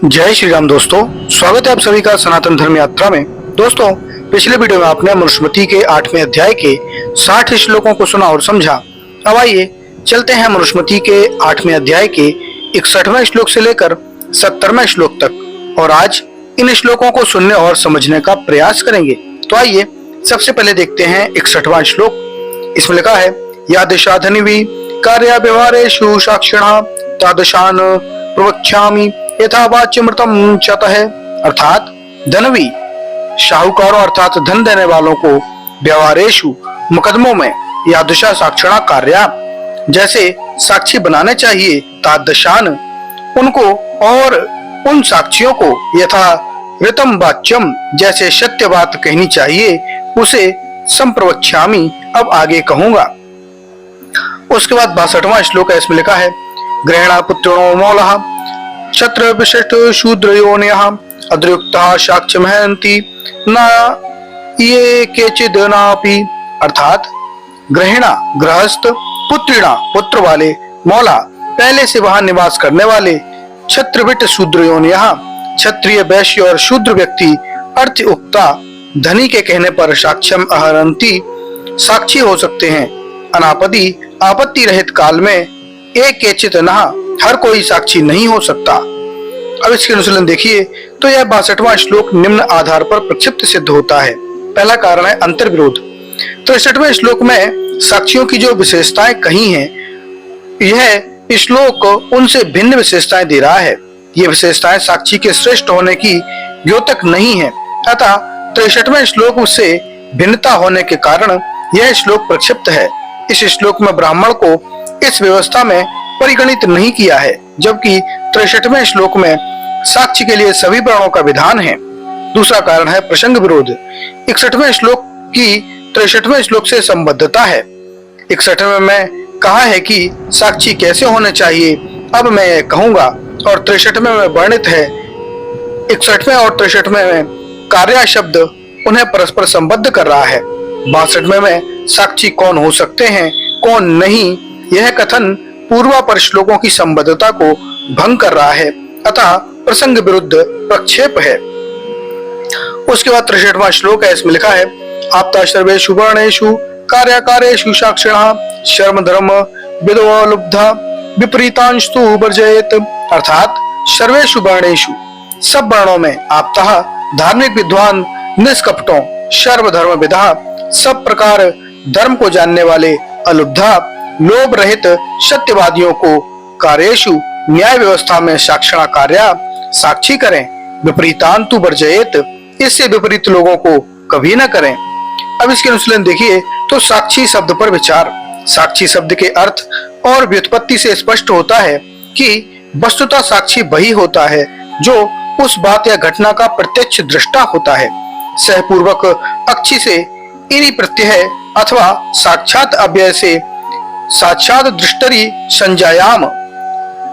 जय श्री राम दोस्तों, स्वागत है आप सभी का सनातन धर्म यात्रा में। दोस्तों, पिछले वीडियो में आपने मनुस्मृति के 8वें अध्याय के 60 श्लोकों को सुना और समझा। अब आइए चलते हैं मनुस्मृति के 8वें अध्याय के 61वें श्लोक से लेकर 70वें श्लोक तक और आज इन श्लोकों को सुनने और समझने का प्रयास करेंगे। तो आइए सबसे पहले देखते हैं 61वां श्लोक। इसमें लिखा है, या दिशा धनिवी कार्य व्यवहारेषु साक्षिणः तादृशान् प्रवक्ष्यामि यथा वाच्यमृतम चतः। अर्थात धनवी साहूकारों अर्थात धन देने वालों को व्यवहारेषु मुकदमों में यादृशा साक्षिणा कार्य जैसे साक्षी बनाने चाहिए, तादृशान उनको और उन साक्षियों को यथा ऋतम वाच्यम जैसे सत्य बात कहनी चाहिए उसे संप्रवक्ष्यामि अब आगे कहूंगा। उसके बाद 62वां श्लोक है। इसमें लिखा है, ग्रहणा पुत्रो मौलः क्षत्र विशिष्ट शूद्रयोन्यः अद्रयुक्तः साक्ष्यम हन्ति न ये केचिद् नापि। अर्थात ग्रहणा गृहस्थ, पुत्रिणा पुत्र वाले, मौला पहले से वहां निवास करने वाले, क्षत्रविट शूद्रयोन्यः क्षत्रिय वैश्य और शूद्र व्यक्ति अर्थ उक्ता धनी के कहने पर साक्ष्यम अहरन्ति साक्षी हो सकते हैं, अनापदि आपत्ति रहित काल में एक केचित न हर कोई साक्षी नहीं हो सकता। अब इसके अनुशीलन देखिए तो यह 62वां श्लोक निम्न आधार पर प्रक्षिप्त सिद्ध होता है। पहला कारण है अंतर विरोध। 63वें श्लोक में साक्षियों की जो विशेषताएं कही हैं, यह श्लोक उनसे भिन्न विशेषताएं दे रहा है। ये विशेषताएं साक्षी के श्रेष्ठ होने की द्योतक नहीं है, अतः 63वें श्लोक से भिन्नता होने के कारण यह श्लोक प्रक्षिप्त है। इस श्लोक में ब्राह्मण को इस व्यवस्था में परिगणित नहीं किया है, जबकि 63वें श्लोक में साक्ष्य के लिए सभी वर्णों का विधान है। दूसरा कारण है प्रसंग विरोध। 61वें श्लोक की 63वें श्लोक से संबद्धता है। 61वें में कहा है कि साक्षी कैसे होने चाहिए, अब मैं यह कहूंगा, और 63वें में वर्णित है। 61वें और 63वें में कार्य शब्द उन्हें परस्पर संबद्ध कर रहा है। 62वें में साक्षी कौन हो सकते हैं कौन नहीं, यह कथन पूर्वापर श्लोकों की संबद्धता को भंग कर रहा है, अतः प्रसंग विरुद्ध प्रक्षेप है। उसके बाद 63वां श्लोक है। इसमें लिखा है, आपता सर्वेषु वर्णेषु कार्याकारेषु साक्षिणः शर्म धर्म विदो लुब्धा विपरीतांस्तु वर्जयेत। अर्थात सर्वेषु वर्णेषु सब वर्णों में आपता धार्मिक विद्वान निष्कपटों शर्म धर्म विदा सब प्रकार धर्म को जानने वाले अलुब्धा लोभ रहित सत्यवादियों को कार्येषु न्याय व्यवस्था में साक्षिणा कार्य साक्षी करें, विपरीतांतु वर्जयेत इससे विपरीत लोगों को कभी न करें। अब इसके अनुशीलन देखिए तो साक्षी शब्द पर विचार। साक्षी शब्द के अर्थ और व्युत्पत्ति से स्पष्ट होता है कि वस्तुतः साक्षी वही होता है जो उस बात या घटना का प्रत्यक्ष दृष्टा होता है। सहपूर्वक अक्षी से इनी प्रत्यय अथवा साक्षात अव्यय से साक्षात दृष्टि संजायाम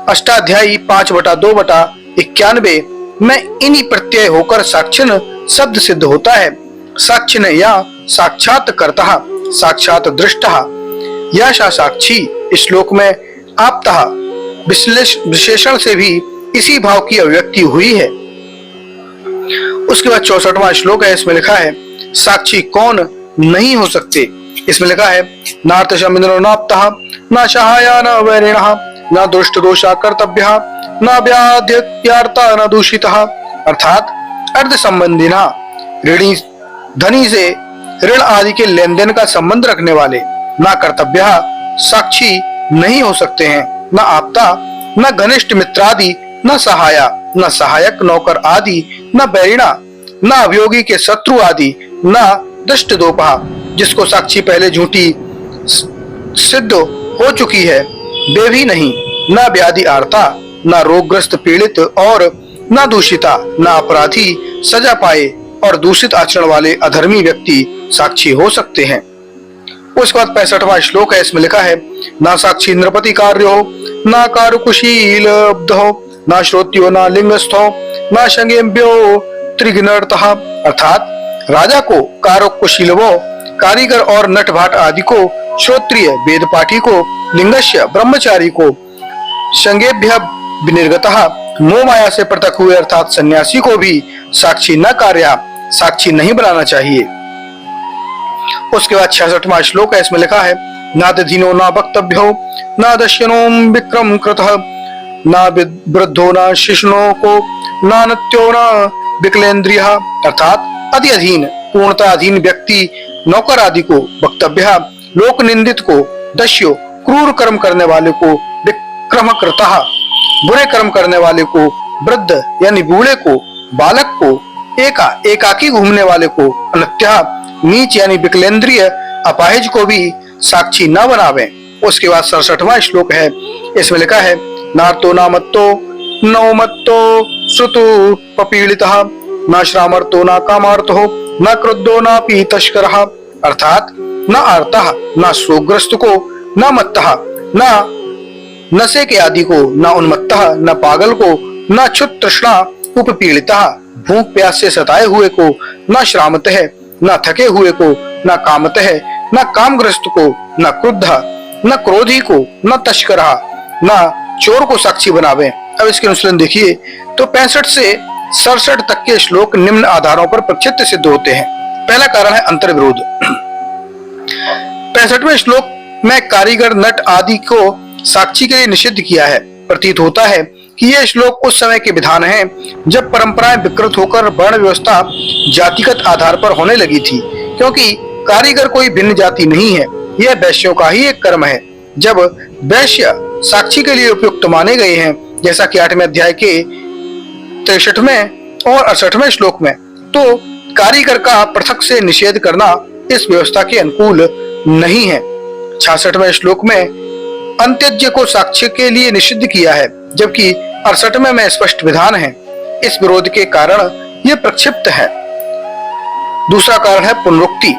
अष्टाध्यायी 5/2/91 में इनी प्रत्यय होकर साक्षिण शब्द सिद्ध होता है। साक्षिण या साक्षात कर्ता साक्षात दृष्टा या साक्षी। इस श्लोक में आपतः विशेषण से भी इसी भाव की अभिव्यक्ति हुई है। उसके बाद 64वां श्लोक है। इसमें लिखा है, साक्षी कौन नहीं हो सकते। इसमें लिखा है, नार्थशमिनो नाप्तः न सहाया न वैरिणः न दुष्ट दोषा कर्तव्यः न व्याध्यर्ता न दूषितः। अर्थात अर्ध संबंधिना ऋणी धनी से ऋण आदि के लेन देन का संबंध रखने वाले, न कर्तव्य साक्षी नहीं हो सकते हैं, न आपता न घनिष्ठ मित्रादि न सहाया न सहायक नौकर आदि न बैरिणा न अभियोगी के शत्रु आदि न दुष्ट दोपा जिसको साक्षी पहले झूठी सिद्ध हो चुकी है वे भी नहीं, न व्याधि आर्ता न रोगग्रस्त पीड़ित और न दूषिता न अपराधी सजा पाए और दूषित आचरण वाले अधर्मी व्यक्ति साक्षी हो सकते हैं। उसके बाद 65वां श्लोक है। इसमें लिखा है, न साक्षी नृपति कार्यो न कारुकुशील हो न श्रोत्यो न लिंगस्थो न संगेम्यो त्रिघ्नर्तः। अर्थात राजा को कारुकुशीलवो कारीगर और नट भाट आदि को, श्रोत्रिय वेद पाठी को, लिंगस्य ब्रह्मचारी को, संगेभ्य विनिर्गतः मोह माया से पृथक हुए अर्थात सन्यासी को भी साक्षी न कार्य साक्षी नहीं बनाना चाहिए। उसके बाद 66वां श्लोक है, इसमें लिखा है, नादधीनो न वक्तव्यो न दश्यनो विक्रम कृतः न वृद्धो न शिशुनो को न नत्यो न विकलेन्द्रिय। अर्थात अति अधीन पूर्णता अधीन व्यक्ति, नौकर आदि को, वक्तव्य लोक निंदित को, दस्यो क्रूर कर्म करने वाले को, विक्रम कृतः बुरे कर्म करने वाले को, वृद्ध यानी बूढ़े को, बालक को, एकाकी घूमने वाले को, अनत्या नीच यानी विकलेंद्रिय अपाहिज को भी साक्षी न बनावे। उसके बाद 67वां श्लोक है, इसमें लिखा है, नार्तो नामत्तो नौमत्तो श्रुतु पपीड़ितः न श्रामर्तो न कामार्तो न क्रुद्धो न पीतश्करः। अर्थात न आर्तः न शोकग्रस्त को, न मत्तः न नशे के आदि को, न उन्मत्तः न पागल को, न क्षुत् तृष्णा उपपीड़ितः भूख प्यास से सताए हुए को, न श्रामतः न थके हुए को, न कामतः न कामग्रस्त को, न क्रुद्ध न क्रोधी को, न तस्करः न चोर को साक्षी बनावे। अब इसके अनुसरण देखिए तो 65 से 67 तक के श्लोक निम्न आधारों पर प्रक्षिप्त सिद्ध होते हैं। पहला कारण है अंतर्विरोध। 65वें श्लोक में कारीगर नट आदि को साक्षी के लिए निषिद्ध किया है। प्रतीत होता है कि यह श्लोक उस समय के विधान हैं जब परंपराएं विकृत होकर वर्ण व्यवस्था जातिगत आधार पर होने लगी थी, क्योंकि कारीगर कोई भिन्न जाति नहीं है, यह वैश्यों का ही एक कर्म है। जब वैश्य साक्षी के लिए उपयुक्त माने गए हैं, जैसा कि 8वें अध्याय के 63वें और 68वें श्लोक में, तो कारीगर का पृथक से निषेध करना इस व्यवस्था के अनुकूल नहीं है। 66वें श्लोक में अंत्यज्ञ को साक्ष्य के लिए निषिद्ध किया है, जबकि 68वें में स्पष्ट विधान है। इस विरोध के कारण यह प्रक्षिप्त है। दूसरा कारण है पुनरुक्ति।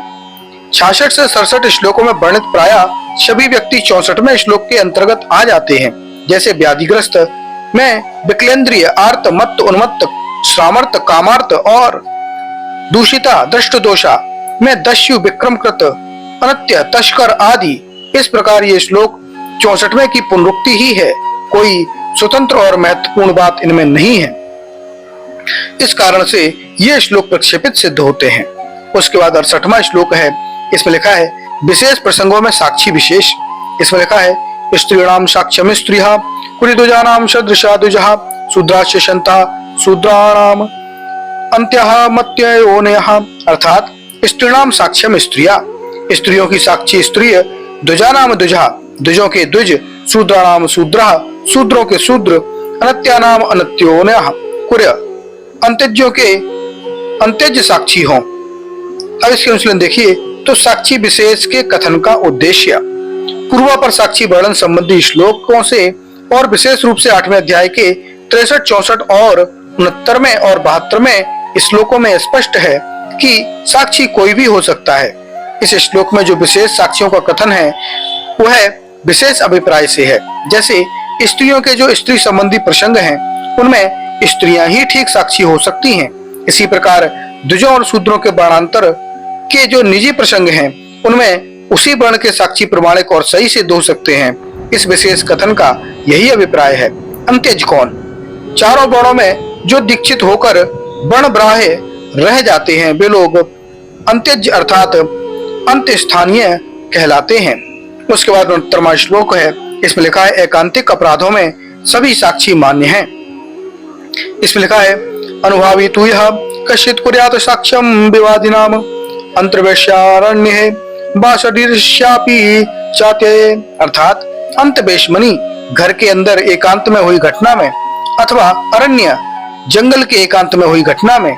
66 से 67 श्लोकों में वर्णित प्रायः सभी व्यक्ति 64वें श्लोक के अंतर्गत आ जाते हैं। जैसे व्याधिग्रस्त में विकलेंद्रिय, आर्त, मत्त, उन्मत्त, श्रामर्त, कामार्त और दूषिता, दृष्ट दोषा में दस्यु, विक्रमकृत, अनत्य, तस्कर आदि। इस प्रकार ये श्लोक 64वें की पुनरुक्ति ही है, कोई स्वतंत्र और महत्वपूर्ण बात इनमें नहीं है। इस कारण से ये श्लोक प्रक्षेपित सिद्ध होते हैं। उसके बाद 68वां श्लोक है, इसमें लिखा है, विशेष प्रसंगों में साक्षी विशेष। इसमें लिखा है, स्त्रीणाम साक्ष्यम स्त्रियः कुलीद्विजानां सदृशा द्विजः शूद्राश्च शन्ता शूद्राणाम अन्त्यः मत्ययोनयः। अर्थात स्त्रीणाम साक्ष्यम स्त्रिया, स्त्रियों की साक्षी स्त्रिय, द्विजानाम द्विजः, द्विजों के द्विज, शूद्राणाम शूद्रः, शूद्रों के शूद्र, अनत्यानाम अनत्योनयः, कुर्य अंत्यज्ञों के अंत्यज साक्षी हों। अब इसके अनुसरण देखिए तो साक्षी विशेष के कथन का उद्देश्य पूर्वा पर साक्षी वर्णन संबंधी श्लोकों से और विशेष रूप से 8वें अध्याय के 63, 64 और 69वें और 72वें श्लोकों में स्पष्ट है कि साक्षी कोई भी हो सकता है। इस श्लोक में जो विशेष साक्षियों का कथन है वह विशेष अभिप्राय से है। जैसे स्त्रियों के जो स्त्री संबंधी प्रसंग हैं उनमें स्त्रियां ही ठीक साक्षी हो सकती हैं। इसी प्रकार द्विजों और शूद्रों के वर्णांतर के जो निजी प्रसंग हैं उनमें उसी वर्ण के साक्षी प्रमाणिक और सही सिद्ध हो सकते हैं। इस विशेष कथन का यही अभिप्राय है। अंत्यज कौन? चारों वर्णों में जो दीक्षित होकर वर्णब्राह्य रह जाते हैं वे लोग अंत्यज अर्थात अंत्य स्थानीय कहलाते हैं। उसके बाद 69वां श्लोक है, इसमें लिखा है, एकांतिक अपराधों में सभी साक्षी मान्य हैं। इसमें लिखा है, अनुभावी तु यः कश्चित् कुर्यात् साक्ष्यं विवादिनाम अंतर्वेश्यारण्ये वासदीर्ष्यापि चात्यये। अर्थात अंतवेशमणि घर के अंदर एकांत में हुई घटना में अथवा अरण्य जंगल के एकांत में हुई घटना में,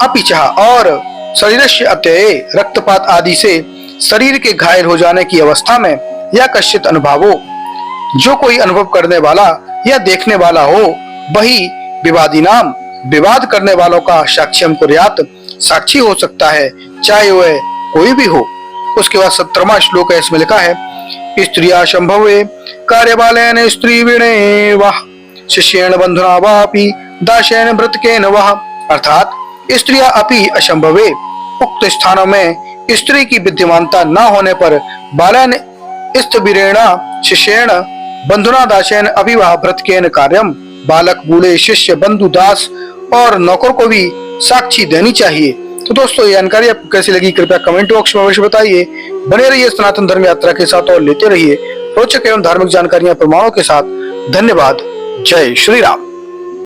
अपिचा और शरीरस्य अत्यये रक्तपात आदि से शरीर के घायल हो जाने की अवस्था में, या कश्चित अनुभवो जो कोई अनुभव करने वाला या देखने वाला हो वही विवादी नाम विवाद करने वालों का साक्ष्यम कुर्यात साक्षी हो सकता है, चाहे वह कोई भी हो। उसके बाद 17वां श्लोक है, इसमें लिखा है, स्त्रिया संभवे कार्यबालेन स्त्री वीणे वह शिष्येण बंधुना वापि दासेन भृतकेन वह। अर्थात स्त्रिया अपि असंभवे, उक्त स्थानों में स्त्री की विद्यमानता न होने पर बालेन स्थवीरेण शिष्येण बंधुना दासेन अभिवाह भृतकेन कार्यम बालक, बूढ़े, शिष्य, बंधु, दास और नौकर को भी साक्षी देनी चाहिए। तो दोस्तों, ये जानकारी आपको कैसी लगी कृपया कमेंट बॉक्स में अवश्य बताइए। बने रहिए सनातन धर्म यात्रा के साथ और लेते रहिए रोचक एवं धार्मिक जानकारियां प्रमाणों के साथ। धन्यवाद। जय श्री राम।